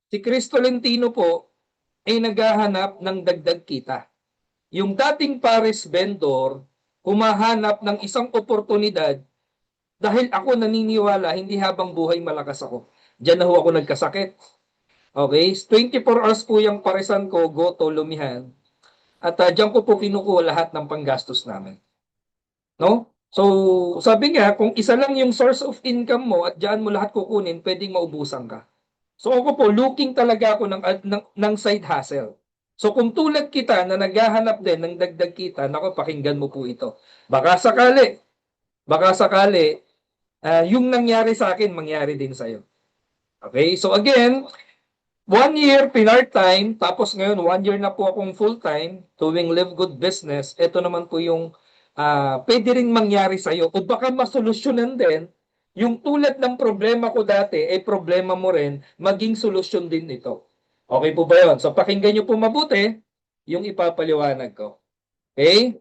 Si Chris Tolentino po ay naghahanap ng dagdag kita. Yung dating Paris vendor, humahanap ng isang oportunidad dahil ako naniniwala hindi habang buhay malakas ako. Diyan na ho ako nagkasakit. Okay? 24 hours po yung parisan ko, goto, lumihan. At diyan ko po kinukuha lahat ng panggastos namin. No? So, sabi nga, kung isa lang yung source of income mo at diyan mo lahat kukunin, pwedeng maubusan ka. So ako po, looking talaga ako ng side hustle. So kung tulad kita na naghahanap din ng dagdag kita, nako pakinggan mo po ito. Baka sakali, yung nangyari sa akin, mangyari din sa'yo. Okay? So again, 1 year pinart-time, tapos ngayon 1 year na po akong full-time doing Live Good Business. Ito naman po yung pwede ring mangyari sa'yo. O baka masolusyonan din yung tulad ng problema ko dati, problema mo rin, maging solusyon din ito. Okay po ba yun? So pakinggan nyo po mabuti yung ipapaliwanag ko. Okay?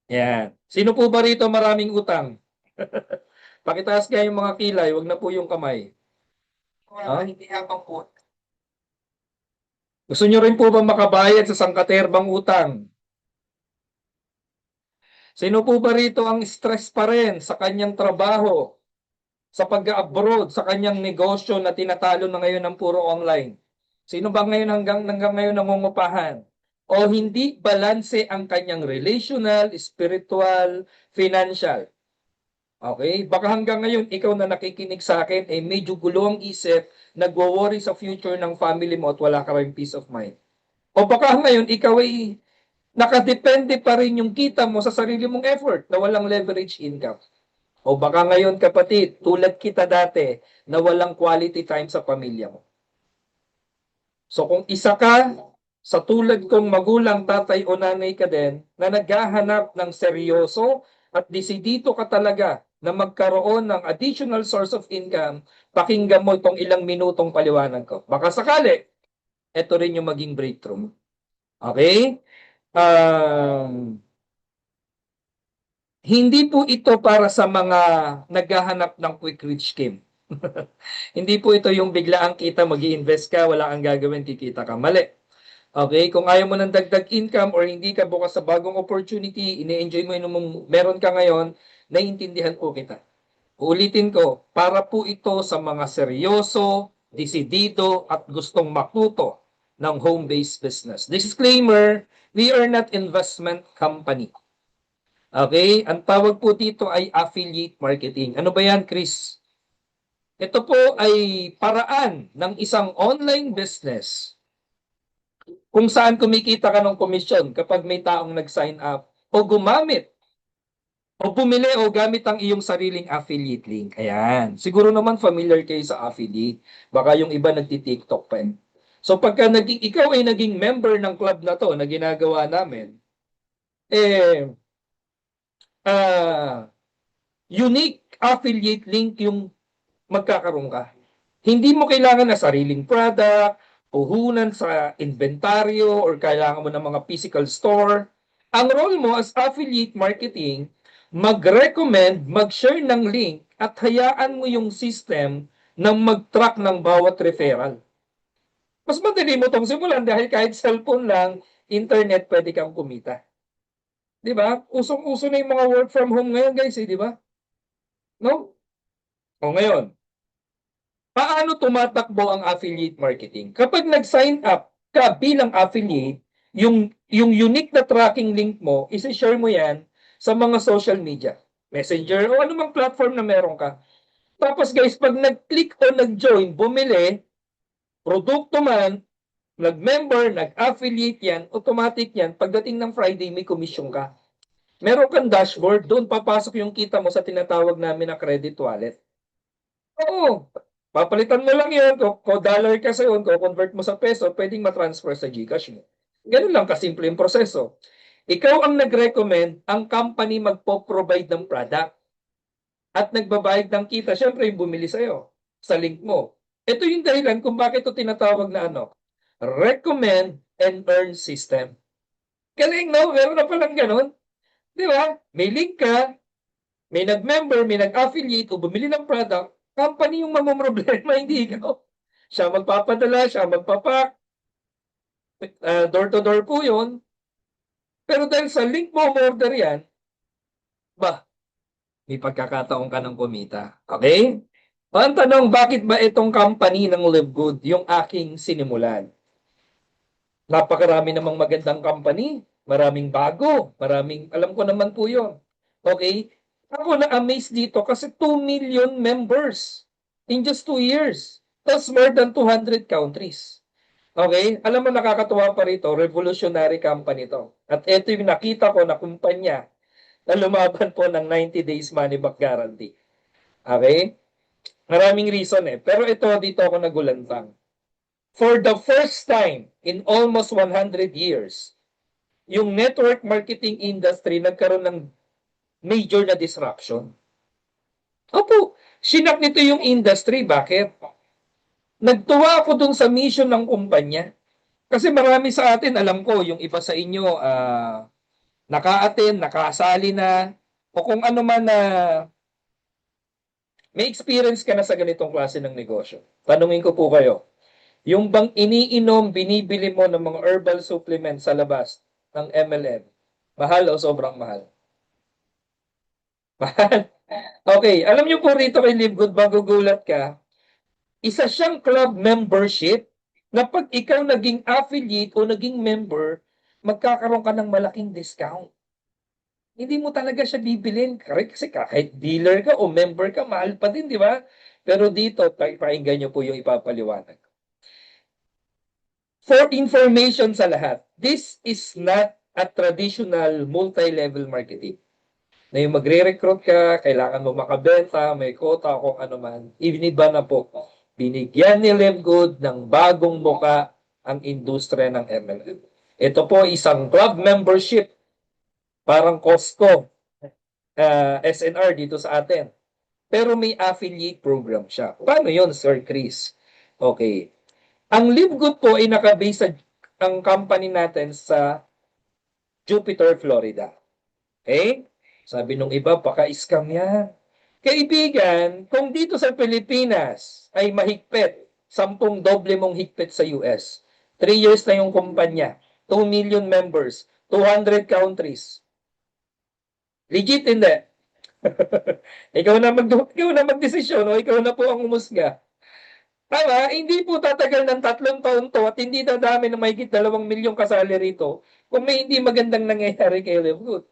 Yan. Sino po ba rito maraming utang? Pakitaas nga yung mga kilay, wag na po yung kamay. Hindi habang po. Gusto nyo rin po ba makabayad sa sangkaterbang utang? Sino po ba rito ang stress pa rin sa kanyang trabaho, sa pag-abroad, sa kanyang negosyo na tinatalo na ngayon ng puro online? Sino ba ngayon hanggang ngayon nangungupahan? O hindi balanse ang kanyang relational, spiritual, financial? Okay? Baka hanggang ngayon, ikaw na nakikinig sa akin, medyo gulo ang isip, nagwo-worry sa future ng family mo at wala ka rin peace of mind. O baka ngayon, ikaw ay nakadepende pa rin yung kita mo sa sarili mong effort na walang leverage income. O baka ngayon, kapatid, tulad kita dati, na walang quality time sa pamilya mo. So kung isa ka, sa tulad kong magulang, tatay o nanay ka din, na naghahanap ng seryoso at desidido ka talaga na magkaroon ng additional source of income, pakinggan mo itong ilang minutong paliwanag ko. Baka sakali, ito rin yung maging breakthrough. Okay? Hindi po ito para sa mga naghahanap ng quick rich scheme. Hindi po ito yung biglaang kita, mag-i-invest ka, wala kang gagawin, kikita ka. Mali. Okay? Kung ayaw mo ng dagdag income or hindi ka bukas sa bagong opportunity, ini-enjoy mo yung meron ka ngayon, naiintindihan po kita. Ulitin ko, para po ito sa mga seryoso, desidido, at gustong makuto ng home-based business. Disclaimer, we are not investment company. Okay? Ang tawag po dito ay affiliate marketing. Ano ba yan, Chris? Ito po ay paraan ng isang online business kung saan kumikita ka ng komisyon kapag may taong nag-sign up o gumamit o bumili o gamit ang iyong sariling affiliate link. Ayan. Siguro naman familiar kayo sa affiliate. Baka yung iba nagti-TikTok pa eh. So pagka ikaw ay naging member ng club na to na ginagawa namin, eh, ah, unique affiliate link yung magkakaroon ka. Hindi mo kailangan na sariling product, puhunan sa inventaryo, or kailangan mo ng mga physical store. Ang role mo as affiliate marketing, mag-recommend, mag-share ng link, at hayaan mo yung system na mag-track ng bawat referral. Mas madali mo itong simulan dahil kahit cellphone lang, internet, pwede kang kumita. Di ba? Usong-uso na yung mga work from home ngayon, guys, di ba? No? O ngayon, paano tumatakbo ang affiliate marketing? Kapag nag-sign up ka bilang affiliate, yung unique na tracking link mo, isi-share mo yan sa mga social media, Messenger o anumang platform na meron ka. Tapos guys, pag nag-click o nag-join, bumili, produkto man, nag-member, nag-affiliate yan, automatic yan, pagdating ng Friday, may commission ka. Meron kang dashboard, doon papasok yung kita mo sa tinatawag namin na credit wallet. Oo. Papalitan mo lang yun. Kung dollar kasi yun, kung convert mo sa peso, pwedeng matransfer sa GCash mo. Ganun lang kasimple yung proseso. Ikaw ang nag-recommend, ang company magpo-provide ng product at nagbabayad ng kita. Siyempre, yung bumili sa'yo sa link mo. Ito yung dahilan kung bakit ito tinatawag na recommend and earn system. Galing, no? Meron na palang ganun. Di ba? May link ka, may nag-member, may nag-affiliate o bumili ng product, company yung mamumroblema, hindi ikaw. Siya magpapadala, siya magpapak, door to door po yun. Pero dahil sa link mo order yan, ba, may pagkakataon ka ng kumita. Okay? Ang tanong, bakit ba itong company ng Live Good yung aking sinimulan? Napakarami namang magandang company, maraming bago, maraming, alam ko naman po yun. Okay? Ako na-amaze dito kasi 2 million members in just 2 years. That's more than 200 countries. Okay? Alam mo, nakakatuwa pa rito, revolutionary company to. At ito yung nakita ko na kumpanya na lumaban po ng 90 days money back guarantee. Okay? Maraming reason eh. Pero ito, dito ako nagulantang. For the first time in almost 100 years, yung network marketing industry nagkaroon ng major na disruption. Opo, sinak nito yung industry. Bakit? Nagtuwa ako dun sa mission ng kumpanya. Kasi marami sa atin, alam ko, yung iba sa inyo, naka-attend, nakasali na, o kung ano man na may experience ka na sa ganitong klase ng negosyo. Tanungin ko po kayo, yung bang iniinom, binibili mo ng mga herbal supplements sa labas ng MLM, mahal o sobrang mahal? Mahal. Okay, alam niyo po rito kay Live Good, magugulat ka, isa siyang club membership na pag ikaw naging affiliate o naging member, magkakaroon ka ng malaking discount. Hindi mo talaga siya bibilin. Kasi kahit dealer ka o member ka, mahal pa din, di ba? Pero dito, pakinggan niyo po yung ipapaliwanag. For information sa lahat, this is not a traditional multi-level marketing. Na yung magre-recruit ka, kailangan mo makabenta, may quota, kung ano man. Iniba na po. Binigyan ni Live Good ng bagong muka ang industriya ng MLM. Ito po isang club membership, parang Costco, SNR dito sa atin. Pero may affiliate program siya. Paano yon, Sir Chris? Okay. Ang Live Good po ay nakabase sa ang company natin sa Jupiter, Florida. Okay? Sabi nung iba, baka-scam yan. Kaibigan, kung dito sa Pilipinas ay mahigpit, 10 doble mong higpit sa US. 3 years na yung kumpanya, 2 million members, 200 countries. Legit hindi? Ikaw na magdesisyon o ikaw na po ang umusga. Tama, hindi po tatagal ng 3 taon to at hindi dadami ng mahigit 2 milyong kasali rito kung may hindi magandang nangyayari kay Live Good.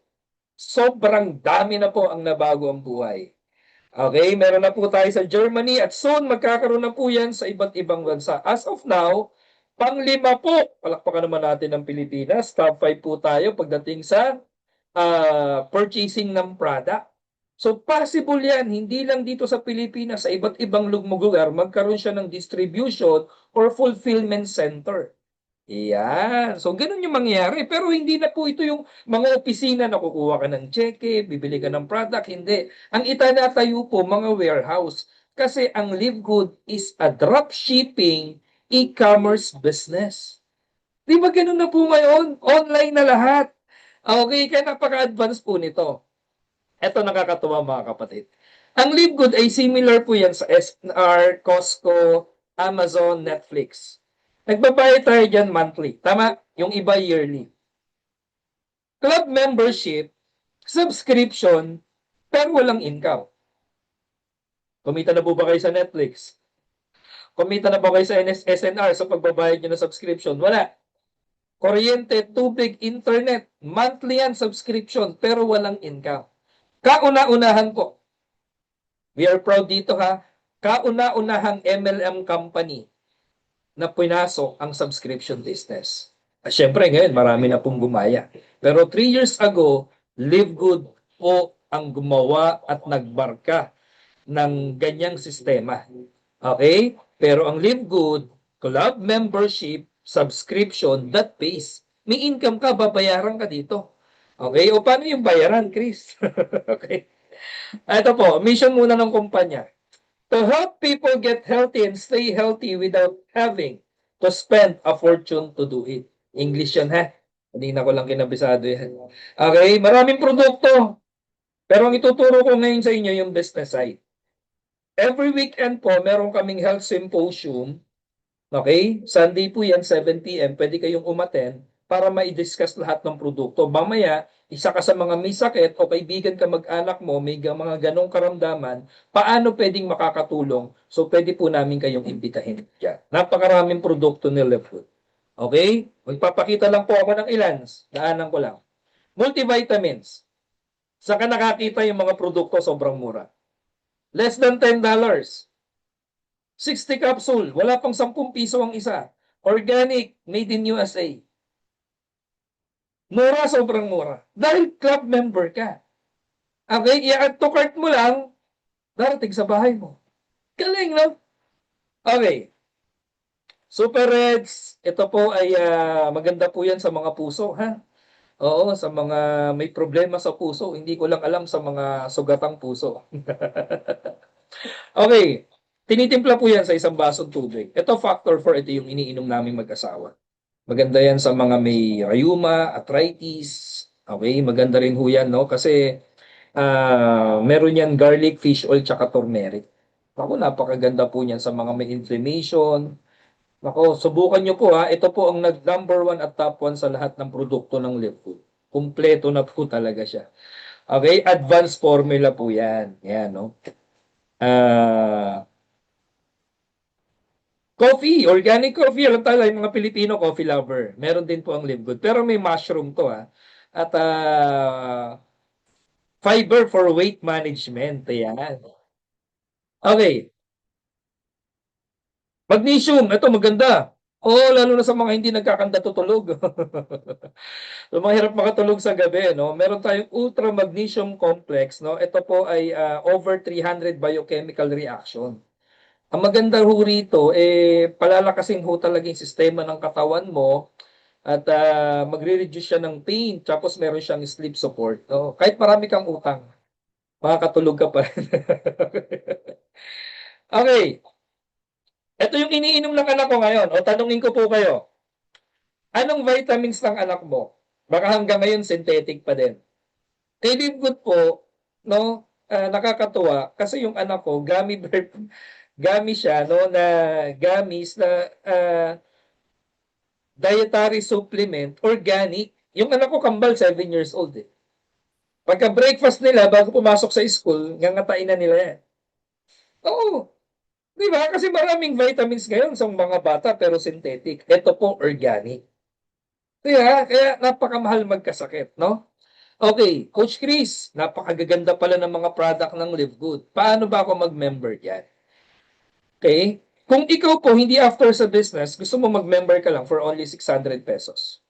Sobrang dami na po ang nabago ang buhay. Okay, meron na po tayo sa Germany at soon magkakaroon na po yan sa iba't ibang bansa. As of now, pang-5 po, palakpakan naman natin ng Pilipinas, top 5 po tayo pagdating sa purchasing ng product. So possible yan, hindi lang dito sa Pilipinas, sa iba't ibang lugar, magkaroon siya ng distribution or fulfillment center. Yan. So, ganun yung mangyayari. Pero hindi na po ito yung mga opisina na kukuha ka ng cheque, bibili ka ng product. Hindi. Ang itinatayo po, mga warehouse. Kasi ang Live Good is a dropshipping e-commerce business. Di ba ganun na po ngayon? Online na lahat. Okay, kaya napaka-advance po nito. Ito nakakatuwa mga kapatid. Ang Live Good ay similar po yan sa SNR, Costco, Amazon, Netflix. Nagbabayad tayo dyan monthly. Tama? Yung iba yearly. Club membership, subscription, pero walang income. Kumita na po ba kayo sa Netflix? Kumita na ba kayo sa SNR sa pagbabayad nyo ng subscription? Wala. Kuryente, tubig, internet, monthly yan subscription, pero walang income. Kauna-unahan po. We are proud dito ha. Kauna-unahang MLM company na pinasok ang subscription business. At syempre ngayon, marami na pong gumaya. Pero 3 years ago, Live Good po ang gumawa at nagbarka ng ganyang sistema. Okay? Pero ang Live Good, club membership, subscription, that pays. May income ka, babayaran ka dito. Okay? O paano yung bayaran, Chris? Okay. Ito po, mission muna ng kumpanya. To help people get healthy and stay healthy without having to spend a fortune to do it. English yan ha. Hindi na ko lang kinabisado yan. Okay, maraming produkto. Pero ang ituturo ko ngayon sa inyo yung business side. Every weekend po, meron kaming health symposium Okay? Sunday po yan, 7 p.m. Pwede kayong umattend para ma-discuss lahat ng produkto. Mamaya, isa ka sa mga may sakit o kaibigan ka mag-anak mo, may mga ganong karamdaman, paano pwedeng makakatulong? So, pwede po namin kayong imbitahin dyan. Napakaraming produkto ni Levfood. Okay? Magpapakita lang po ako ng ilan. Daanan ko lang. Multivitamins. Saka nakakita yung mga produkto sobrang mura. Less than $10. 60 capsule, wala pang 10 piso ang isa. Organic, made in USA. Mura, sobrang mura. Dahil club member ka. Okay, i-add to cart mo lang, darating sa bahay mo. Galing, no? Okay. Super Reds, ito po ay maganda po yan sa mga puso, ha? Oo, sa mga may problema sa puso. Hindi ko lang alam sa mga sugatang puso. Okay. Tinitimpla po yan sa isang basong tubig. Ito factor 4, ito yung iniinom naming mag-asawa. Maganda yan sa mga may rheuma, arthritis. Okay, maganda rin ho yan, no? Kasi meron yan garlic, fish oil, tsaka turmeric. Ako, napakaganda po niyan sa mga may inflammation. Ako, subukan nyo po ha. Ito po ang nag-number 1 at top 1 sa lahat ng produkto ng Livefood. Kumpleto na po talaga siya. Okay, advanced formula po yan. Yan, no? Coffee, organic coffee. Alam tayo, yung mga Pilipino coffee lover. Meron din po ang Livegood. Pero may mushroom to ha. At fiber for weight management. Ayan. Okay. Magnesium. Ito maganda. Oo, lalo na sa mga hindi nagkakanda tutulog. So, mahirap makatulog sa gabi, no? Meron tayong ultra magnesium complex, no? Ito po ay over 300 biochemical reaction. Ang maganda ho rito, palalakasin ho talaga yung sistema ng katawan mo at magre-reduce siya ng pain, tapos meron siyang sleep support. No? Kahit marami kang utang, makakatulog ka pa rin. Okay, ito yung iniinom ng anak ko ngayon. O tanungin ko po kayo, anong vitamins ng anak mo? Baka hanggang ngayon synthetic pa din. Kay Good po, no, nakakatuwa kasi yung anak ko, gummy siya, no, na gummies na dietary supplement, organic. Yung anak ko kambal, 7 years old eh. Pagka breakfast nila, bago pumasok sa school, ngangatain na nila yan. Oo, di ba? Kasi maraming vitamins ngayon sa mga bata pero synthetic. Ito po, organic. Kaya napakamahal magkasakit, no? Okay, Coach Chris, napakagaganda pala ng mga product ng Live Good. Paano ba ako mag-member yan? Okay? Kung ikaw po, hindi after sa business, gusto mo mag-member ka lang for only 600 pesos.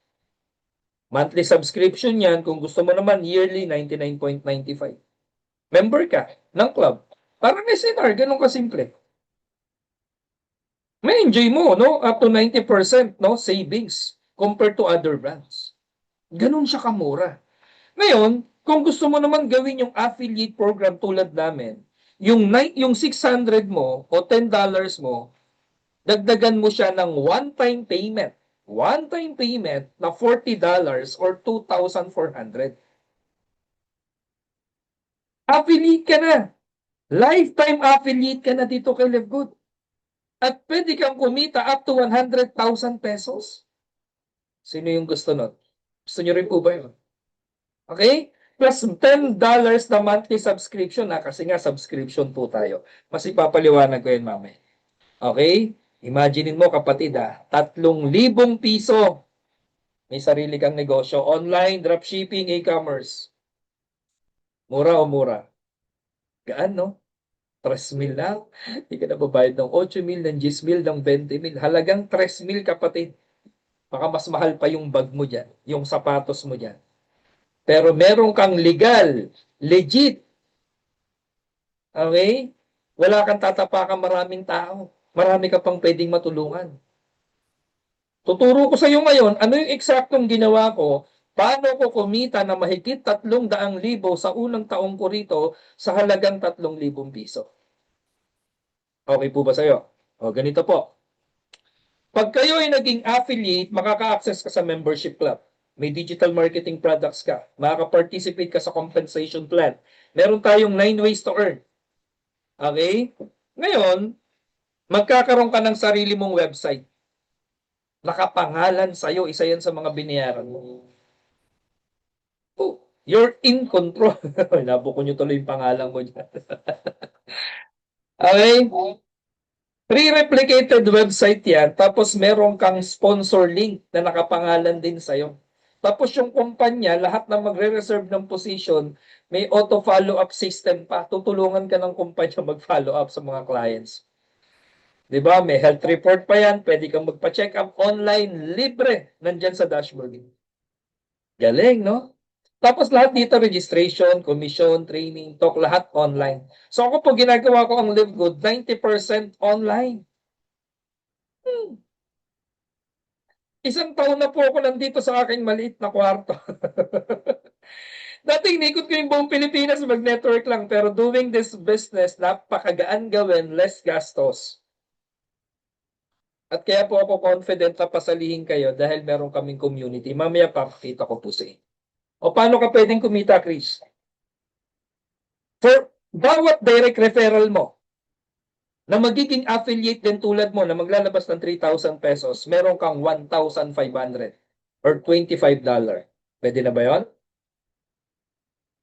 Monthly subscription yan. Kung gusto mo naman, yearly, 99.95. Member ka ng club. Parang SNR, ganun kasimple. May enjoy mo, no? Up to 90%, no? Savings compared to other brands. Ganun siya kamura. Ngayon, kung gusto mo naman gawin yung affiliate program tulad namin, yung 600 mo o $10 mo, dagdagan mo siya ng one-time payment. One-time payment na $40 or 2,400. Affiliate ka na. Lifetime affiliate ka na dito kay Livegood. At pwede kang kumita up to 100,000 pesos. Sino yung gusto nun? Gusto nyo rin po ba yun? Okay? Plus $10 na monthly subscription na kasi nga subscription po tayo. Mas ipapaliwanag ko yun mamaya. Okay? Imaginein mo kapatid 3,000 piso. May sarili kang negosyo. Online, dropshipping, e-commerce. Mura o mura? Gaan, no? 3,000 lang. Hindi ka na babayad ng 8,000, ng 10,000, ng 20,000. Halagang 3,000 kapatid. Baka mas mahal pa yung bag mo dyan, yung sapatos mo dyan. Pero meron kang legal, legit. Okay? Wala kang tatapakan maraming tao. Marami ka pang pwedeng matulungan. Tuturo ko sa iyo ngayon, ano yung eksaktong ginawa ko, paano ko kumita na mahigit 300,000 sa unang taong ko rito sa halagang 3,000 piso. Okay po ba sa iyo? O, ganito po. Pag kayo ay naging affiliate, makaka-access ka sa membership club. May digital marketing products ka. Makaka-participate ka sa compensation plan. Meron tayong 9 ways to earn. Okay? Ngayon, magkakaroon ka ng sarili mong website. Nakapangalan sa'yo, isa yan sa mga binayaran mo. Oh, you're in control. Nabuko nyo tuloy yung pangalan mo dyan. Okay? Pre-replicated website yan, tapos meron kang sponsor link na nakapangalan din sa'yo. Tapos yung kumpanya, lahat na magre-reserve ng position, may auto-follow-up system pa. Tutulungan ka ng kumpanya mag-follow up sa mga clients. Di ba? May health report pa yan. Pwede kang magpa-check up online, libre, nandyan sa dashboard. Galing, no? Tapos lahat dito, registration, commission, training, talk, lahat online. So ako po, ginagawa ko ang Live Good, 90% online. Isang taon na po ako nandito sa aking maliit na kwarto. Dati inikot ko yung buong Pilipinas, mag-network lang. Pero doing this business, napakagaan gawin, less gastos. At kaya po ako confident na pasalihin kayo dahil meron kaming community. Mamaya papakita ko po sa inyo. O paano ka pwedeng kumita, Chris? For bawat direct referral mo, na magiging affiliate din tulad mo na maglalabas ng 3,000 pesos, meron kang 1,500 or $25. Pwede na ba yun?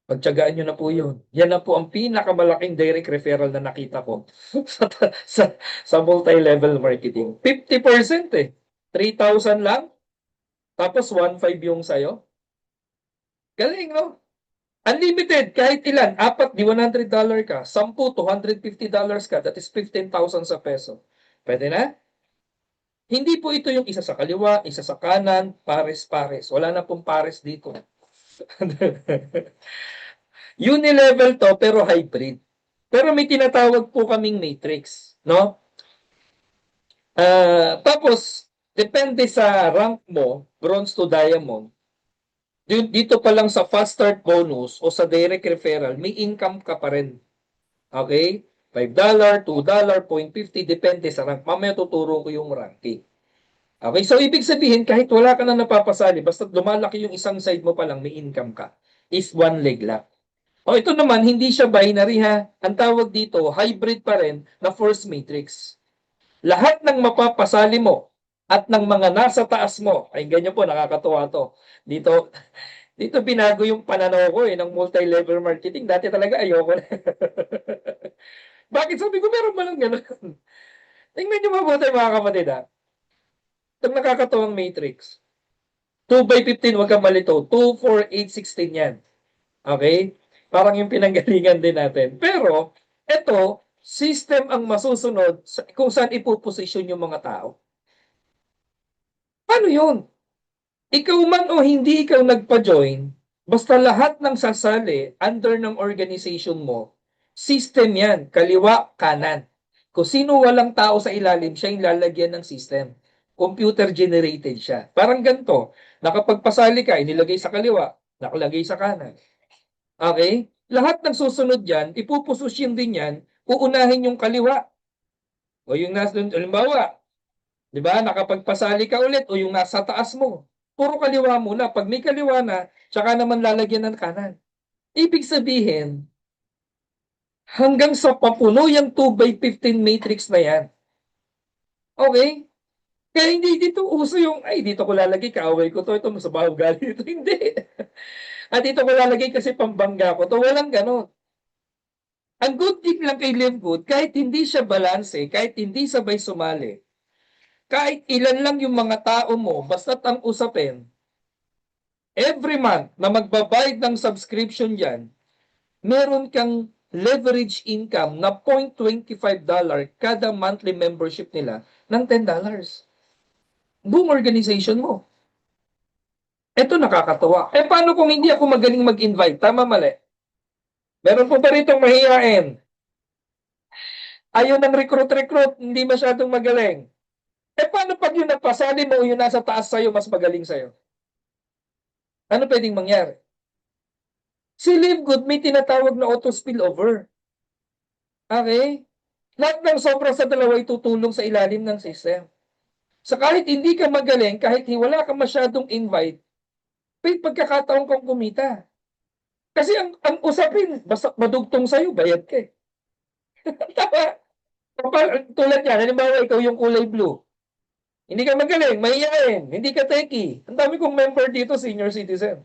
Pagtyagaan nyo na po yun. Yan na po ang pinakamalaking direct referral na nakita ko sa, sa, sa multi-level marketing. 50% eh. 3,000 lang, tapos 1,500 yung sayo. Galing, no? Unlimited, kahit ilan. 4 di $100 ka. 10, $250 ka. That is 15,000 sa peso. Pwede na? Hindi po ito yung isa sa kaliwa, isa sa kanan, pares-pares. Wala na pong pares dito. Unilevel to, pero hybrid. Pero may tinatawag po kaming matrix. No? Tapos, depende sa rank mo, bronze to diamond, dito pa lang sa fast start bonus o sa direct referral, may income ka pa rin. Okay? $5, $2, 0.50, depende sa rank. Mamaya tuturo ko yung ranking. Okay? So, ibig sabihin, kahit wala ka na napapasali, basta lumalaki yung isang side mo pa lang, may income ka. Is one leg lang. O, ito naman, hindi siya binary ha. Ang tawag dito, hybrid pa rin na force matrix. Lahat ng mapapasali mo at ng mga nasa taas mo, ay ganyan po, nakakatuwa to. Dito binago yung pananaw ko ng multi-level marketing. Dati talaga ayoko na. Bakit? Sabi ko, meron ba lang gano'n? Tingnan nyo mabuti mga kapatid ha. Itong nakakatuwang matrix. 2 by 15, huwag kang malito. 2, 4, 8, 16 yan. Okay? Parang yung pinanggalingan din natin. Pero, ito, system ang masusunod kung saan ipuposisyon yung mga tao. Paano yun? Ikaw man o hindi ikaw nagpa-join, basta lahat ng sasali under ng organization mo, system yan, kaliwa, kanan. Kung sino walang tao sa ilalim, siya yung lalagyan ng system. Computer generated siya. Parang ganito, nakapagpasali ka, inilagay sa kaliwa, nakalagay sa kanan. Okay? Lahat ng susunod yan, ipuposisyon din yan, uunahin yung kaliwa. O yung nasa, halimbawa, di ba, nakapagpasali ka ulit, o yung nasa taas mo. Puro kaliwa muna. Pag may kaliwa na, tsaka naman lalagyan ng kanan. Ibig sabihin, hanggang sa papuno yung 2 by 15 matrix na yan. Okay? Kaya hindi dito uso yung, ay, dito ko lalagay, kaaway ko to, ito, masabaw gali ito. Hindi. At dito ko lalagay kasi pambangga ko to. Walang ganon. Ang good thing lang kay Live Good, kahit hindi siya balanse, kahit hindi sabay sumali, kahit ilan lang yung mga tao mo, basta't ang usapin, every month na magbabayad ng subscription dyan, meron kang leverage income na $0.25 kada monthly membership nila ng $10. Buong organization mo. Ito nakakatawa. Eh paano kung hindi ako magaling mag-invite? Tama, mali? Meron po ba rito mahihain? Ayaw ng recruit, hindi masyadong magaling. Eh paano pag yung nagpasali mo, yung nasa taas sa'yo, mas magaling sa'yo? Ano pwedeng mangyari? Si Live Good may tinatawag na auto spillover. Okay? Lahat ng sobra sa dalawa ay tutulong sa ilalim ng system. So kahit hindi ka magaling, kahit wala ka masyadong invite, may pagkakataon kang kumita. Kasi ang usapin, basta madugtong sa'yo, bayad ka eh. Tama. Tulad yan, halimbawa ikaw yung kulay blue. Hindi ka magaling, mahihain, hindi ka techie. Ang dami kong member dito, senior citizen.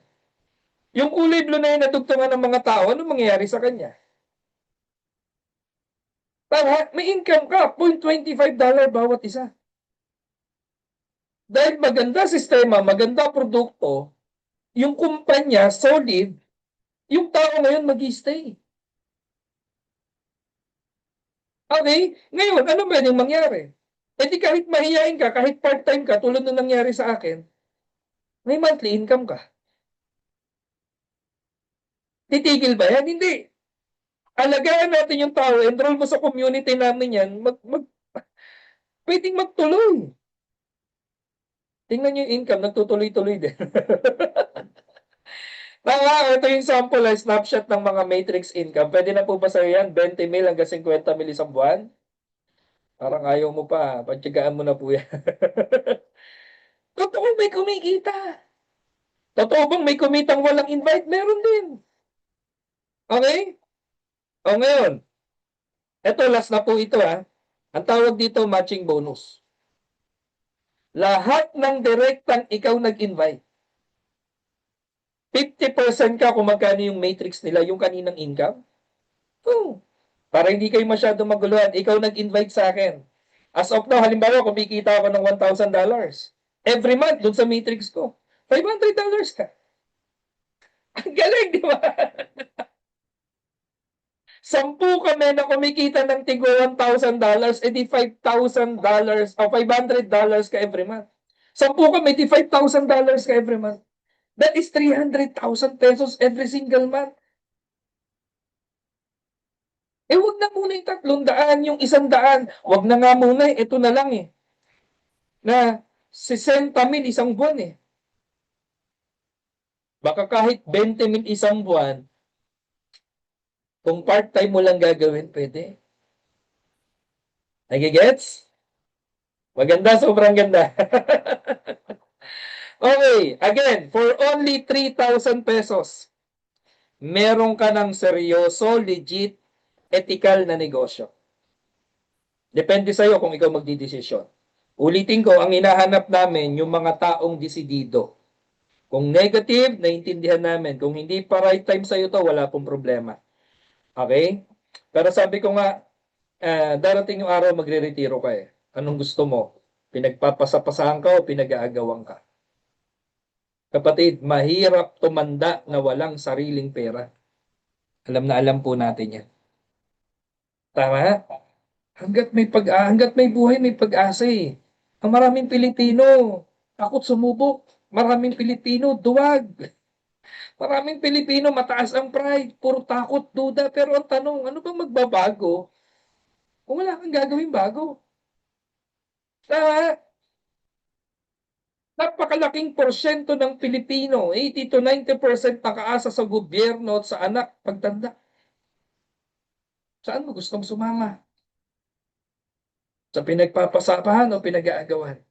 Yung kulay blue na yun natugtungan ng mga tao, ano mangyayari sa kanya? Tama, may income ka, $0.25 bawat isa. Dahil maganda sistema, maganda produkto, yung kumpanya, solid, yung tao ngayon mag-stay. Okay? Ngayon, ano pwedeng mangyari? E di kahit mahihain ka, kahit part-time ka, tulad na nangyari sa akin, may monthly income ka. Titigil ba yan? Hindi. Alagaan natin yung tao, enroll mo sa community namin yan, pwedeng magtuloy. Tingnan nyo yung income, nagtutuloy-tuloy din. Ito yung sample, snapshot ng mga matrix income. Pwede na po ba sa'yo yan? 20 mil hanggang 50 mil isang buwan? Parang ayaw mo pa. Pagtyagaan mo na po yan. Totoo may kumikita. Totoo bang may kumitang walang invite? Meron din. Okay? O ngayon, eto last na po ito ha. Ang tawag dito matching bonus. Lahat ng direktang ikaw nag-invite. 50% ka kung magkano yung matrix nila, yung kaninang income. Para hindi kayo masyado maguluhan, ikaw nag-invite sa akin. As of now, halimbawa, kumikita ako ng $1,000. Every month, dun sa matrix ko. $500 ka. Ang galing, di ba? 10 kami na kumikita ng tigo $1,000, edi $5,000 o $500 ka every month. 10 kami, di $5,000 ka every month. That is 300,000 pesos every single month. Wag na muna yung 300, yung 100. Wag na nga muna, ito na lang na 60,000 isang buwan Baka kahit 20,000 isang buwan, kung part-time mo lang gagawin, pwede. Nagigets? Maganda, sobrang ganda. Okay, again, for only 3,000 pesos, meron ka ng seryoso, legit, ethical na negosyo. Depende sa'yo kung ikaw magdidesisyon. Ulitin ko, ang hinahanap namin, yung mga taong desidido. Kung negative, naintindihan namin. Kung hindi pa right time sa'yo to, wala pong problema. Okay? Pero sabi ko nga, darating yung araw magre-retiro ka Anong gusto mo? Pinagpapasapasahan ka o pinag-aagawan ka? Kapatid, mahirap tumanda na walang sariling pera. Alam na alam po natin yan. Tama? Hanggat may buhay, may pag-asa Ang maraming Pilipino, takot sumubok. Maraming Pilipino, duwag. Maraming Pilipino, mataas ang pride. Puro takot, duda. Pero ang tanong, ano bang magbabago kung wala kang gagawin bago? Tama? Napakalaking porsyento ng Pilipino, 80 to 90% nakaasa sa gobyerno at sa anak pagtanda. Saan mo gustong sumama? Sa pinagpapasapahan o pinag-aagawan?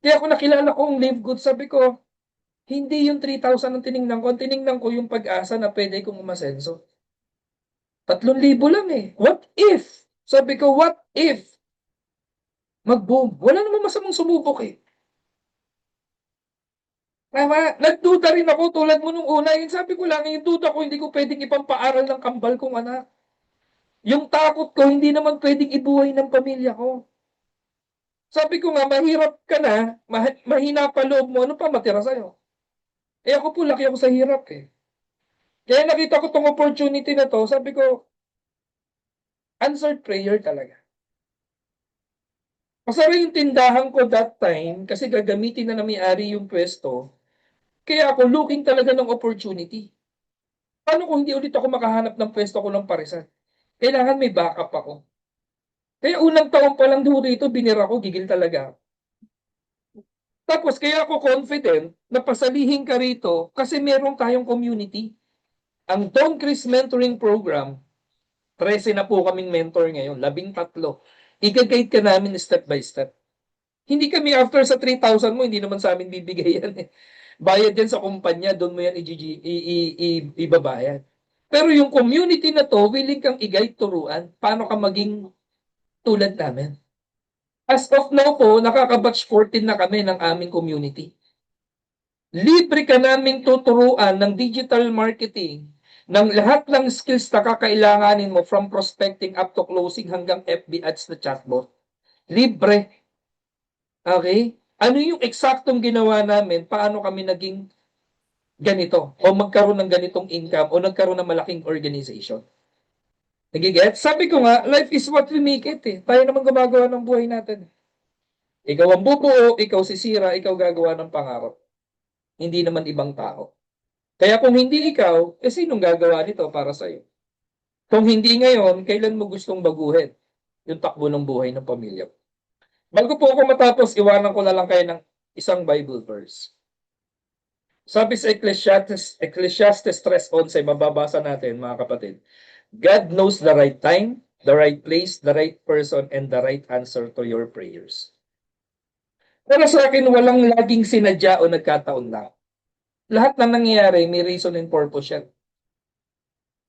Kaya ako nakilala kong live good, sabi ko, hindi yung 3,000 ang tiningnan ko. Ang tiningnan ko yung pag-asa na pwede kong umasenso. 3,000 lang What if? Sabi ko, what if? Mag-boom. Wala namang masamang sumubok Tama. Nagduda rin ako tulad mo nung una. Yung sabi ko lang, yung duda ko, hindi ko pwedeng ipampaaral ng kambal kong anak. Yung takot ko, hindi naman pwedeng ibuhay ng pamilya ko. Sabi ko nga, mahirap ka na, mahina pa loob mo, ano pa matira sa'yo? Ako po, laki ako sa hirap Kaya nakita ko tong opportunity na to, sabi ko, answered prayer talaga. Masara yung tindahan ko that time, kasi gagamitin na may-ari yung pwesto, kaya ako looking talaga ng opportunity. Paano kung hindi ulit ako makahanap ng pwesto ko ng parisan? Kailangan may backup ako. Kaya unang taon pa lang dito, binira ko, gigil talaga. Tapos kaya ako confident na pasalihin ka rito kasi meron tayong community. Ang Don Chris Mentoring Program, 13 na po kaming mentor ngayon, 13. I-guide ka namin step by step. Hindi kami after sa 3,000 mo, hindi naman sa amin bibigay yan Bayad yan sa kumpanya, doon mo yan ibabayad. Pero yung community na to, willing kang i-guide turuan, paano ka maging tulad namin. As of now po, nakaka-batch 14 na kami ng aming community. Libre ka naming tuturuan ng digital marketing ng lahat ng skills na kakailanganin mo from prospecting up to closing hanggang FB ads na chatbot. Libre. Okay? Ano yung eksaktong ginawa namin? Paano kami naging ganito? O magkaroon ng ganitong income o nagkaroon ng malaking organization? Nagiget? Sabi ko nga, life is what we make it eh. Tayo naman gumagawa ng buhay natin. Ikaw ang bubuo, ikaw sisira, ikaw gagawa ng pangarap. Hindi naman ibang tao. Kaya kung hindi ikaw, sinong gagawa nito para sa'yo? Kung hindi ngayon, kailan mo gustong baguhin yung takbo ng buhay ng pamilya? Bago po ako matapos, iwanan ko na lang kayo ng isang Bible verse. Sabi sa Ecclesiastes 3:11, mababasa natin mga kapatid. God knows the right time, the right place, the right person, and the right answer to your prayers. Pero sa akin, walang laging sinadya o nagkataon lang. Lahat na nangyayari, may reason and purpose yan.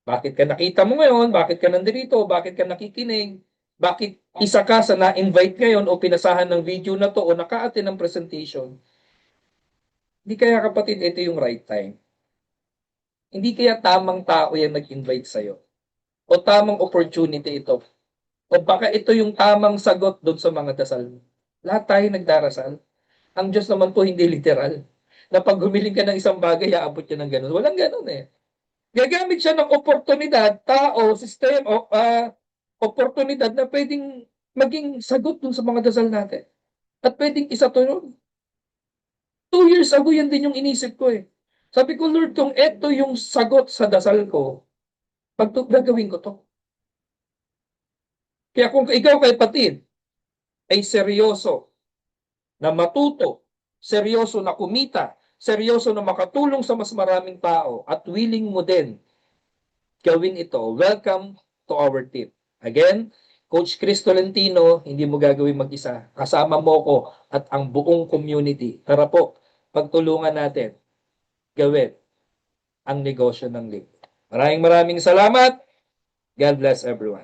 Bakit ka nakita mo ngayon? Bakit ka nandito? Bakit ka nakikinig? Bakit isa ka sa na-invite ngayon o pinasahan ng video na to o naka-attend ng presentation? Hindi kaya kapatid, ito yung right time. Hindi kaya tamang tao yan nag-invite sa'yo. O tamang opportunity ito. O baka ito yung tamang sagot doon sa mga dasal mo. Lahat tayo nagdarasal. Ang Diyos naman po hindi literal. Na pag humiling ka ng isang bagay, aabot niya ng ganun. Walang ganun eh. Gagamit siya ng oportunidad, tao, sistema, oportunidad na pwedeng maging sagot dun sa mga dasal natin. At pwedeng isa to yun. 2 years ago, yan din yung inisip ko eh. Sabi ko, Lord, kung eto yung sagot sa dasal ko, gagawin ko to. Kaya kung ikaw kay kapatid ay seryoso na matuto, seryoso na kumita, seryoso na makatulong sa mas maraming tao at willing mo din gawin ito, welcome to our team. Again, Coach Chris Tolentino, hindi mo gagawin mag-isa. Kasama mo ko at ang buong community. Tara po, pagtulungan natin gawin ang negosyo ng Link. Maraming salamat. God bless everyone.